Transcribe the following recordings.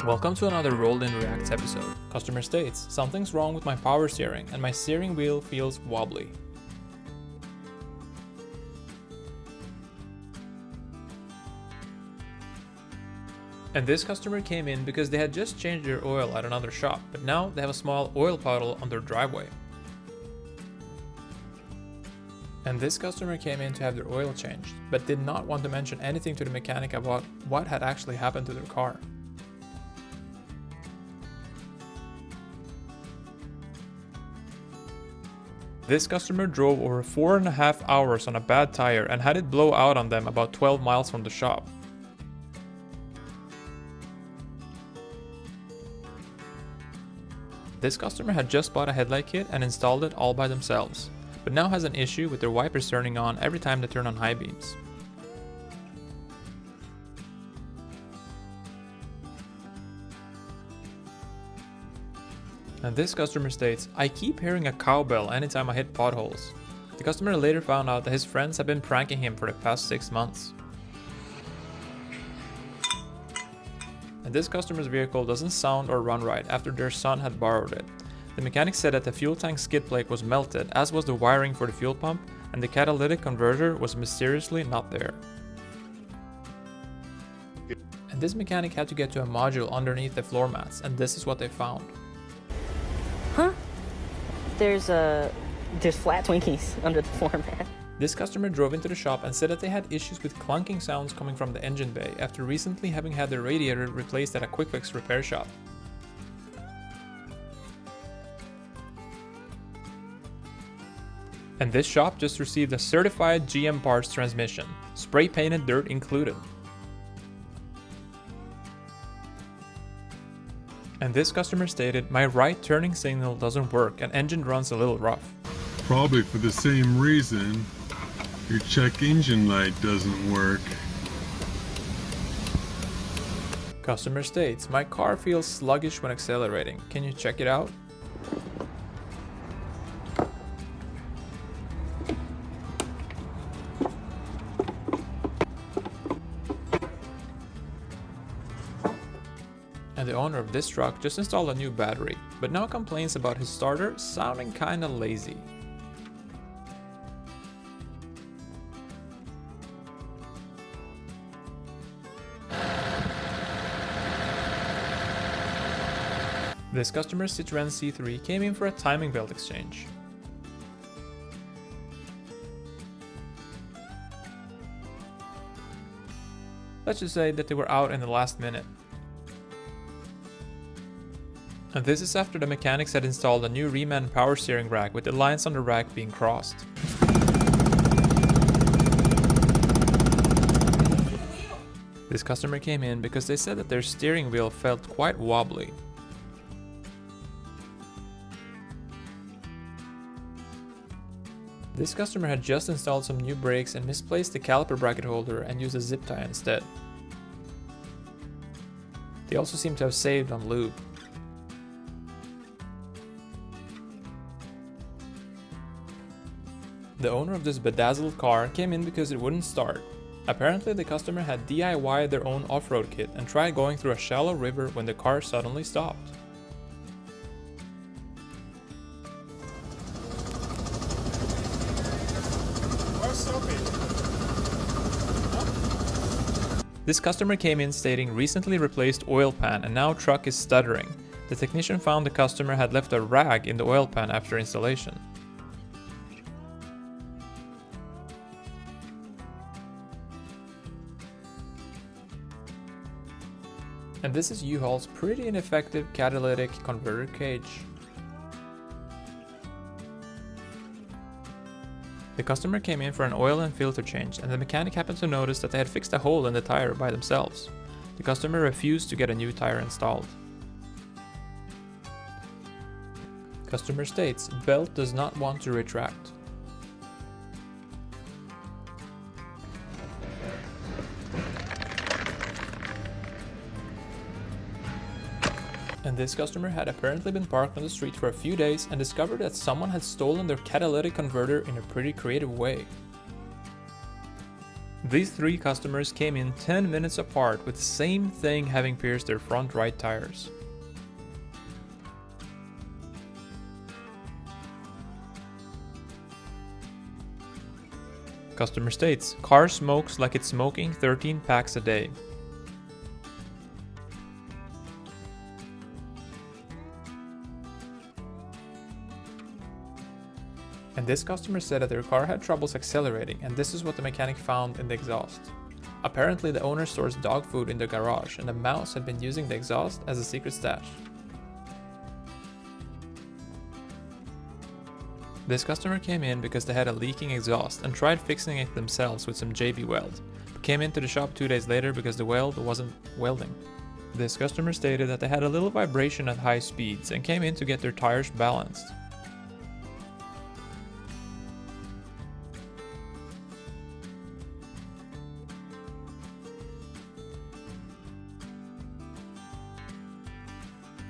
Welcome to another Rolled in Reacts episode. Customer states, something's wrong with my power steering and my steering wheel feels wobbly. And this customer came in because they had just changed their oil at another shop, but now they have a small oil puddle on their driveway. And this customer came in to have their oil changed, but did not want to mention anything to the mechanic about what had actually happened to their car. This customer drove over 4.5 hours on a bad tire and had it blow out on them about 12 miles from the shop. This customer had just bought a headlight kit and installed it all by themselves, but now has an issue with their wipers turning on every time they turn on high beams. And this customer states, I keep hearing a cowbell anytime I hit potholes. The customer later found out that his friends have been pranking him for the past 6 months. And this customer's vehicle doesn't sound or run right after their son had borrowed it. The mechanic said that the fuel tank skid plate was melted, as was the wiring for the fuel pump, and the catalytic converter was mysteriously not there. And this mechanic had to get to a module underneath the floor mats, and this is what they found. Huh? There's flat Twinkies under the floor mat. This customer drove into the shop and said that they had issues with clunking sounds coming from the engine bay after recently having had their radiator replaced at a quick fix repair shop. And this shop just received a certified GM parts transmission, spray painted dirt included. And this customer stated, my right turning signal doesn't work and engine runs a little rough. Probably for the same reason your check engine light doesn't work. Customer states, my car feels sluggish when accelerating. Can you check it out? And the owner of this truck just installed a new battery, but now complains about his starter sounding kinda lazy. This customer's Citroen C3 came in for a timing belt exchange. Let's just say that they were out in the last minute. And this is after the mechanics had installed a new reman power steering rack with the lines on the rack being crossed. This customer came in because they said that their steering wheel felt quite wobbly. This customer had just installed some new brakes and misplaced the caliper bracket holder and used a zip tie instead. They also seem to have saved on lube. The owner of this bedazzled car came in because it wouldn't start. Apparently the customer had DIY'd their own off-road kit and tried going through a shallow river when the car suddenly stopped. This customer came in stating recently replaced oil pan and now truck is stuttering. The technician found the customer had left a rag in the oil pan after installation. And this is U-Haul's pretty ineffective catalytic converter cage. The customer came in for an oil and filter change, and the mechanic happened to notice that they had fixed a hole in the tire by themselves. The customer refused to get a new tire installed. Customer states, belt does not want to retract. And this customer had apparently been parked on the street for a few days and discovered that someone had stolen their catalytic converter in a pretty creative way. These three customers came in 10 minutes apart with the same thing having pierced their front right tires. Customer states, car smokes like it's smoking 13 packs a day. And this customer said that their car had troubles accelerating, and this is what the mechanic found in the exhaust. Apparently the owner stores dog food in the garage, and the mouse had been using the exhaust as a secret stash. This customer came in because they had a leaking exhaust and tried fixing it themselves with some JB weld, but came into the shop 2 days later because the weld wasn't welding. This customer stated that they had a little vibration at high speeds and came in to get their tires balanced.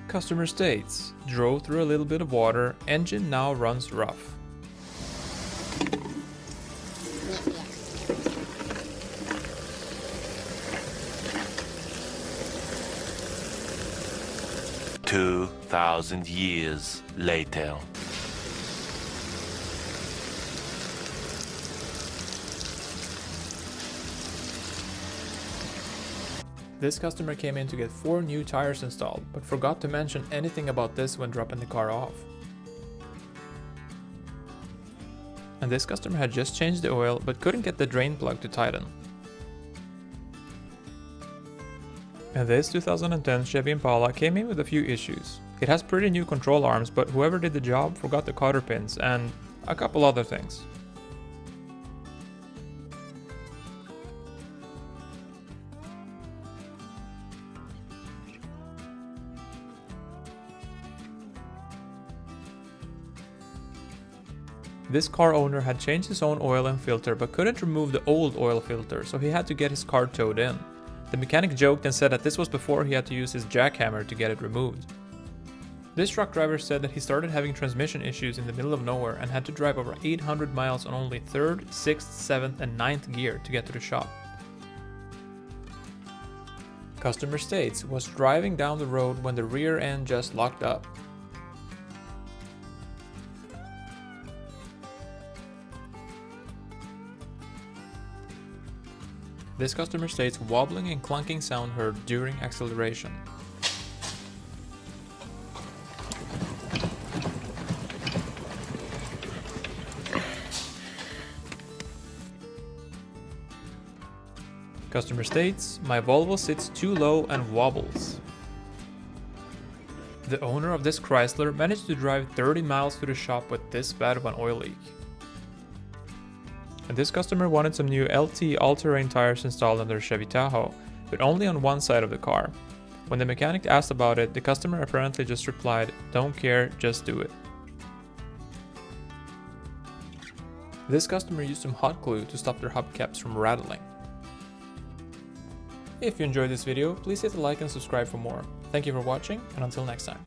Customer states, drove through a little bit of water, engine now runs rough. "2,000 years later." This customer came in to get 4 new tires installed, but forgot to mention anything about this when dropping the car off. And this customer had just changed the oil, but couldn't get the drain plug to tighten. And this 2010 Chevy Impala came in with a few issues. It has pretty new control arms, but whoever did the job forgot the cotter pins and a couple other things. This car owner had changed his own oil and filter but couldn't remove the old oil filter, so he had to get his car towed in. The mechanic joked and said that this was before he had to use his jackhammer to get it removed. This truck driver said that he started having transmission issues in the middle of nowhere and had to drive over 800 miles on only 3rd, 6th, 7th and 9th gear to get to the shop. Customer states, was driving down the road when the rear end just locked up. This customer states wobbling and clunking sound heard during acceleration. Customer states, my Volvo sits too low and wobbles. The owner of this Chrysler managed to drive 30 miles to the shop with this bad of an oil leak. And this customer wanted some new LT all-terrain tires installed on their Chevy Tahoe, but only on one side of the car. When the mechanic asked about it, the customer apparently just replied, "Don't care, just do it." This customer used some hot glue to stop their hubcaps from rattling. If you enjoyed this video, please hit the like and subscribe for more. Thank you for watching, and until next time.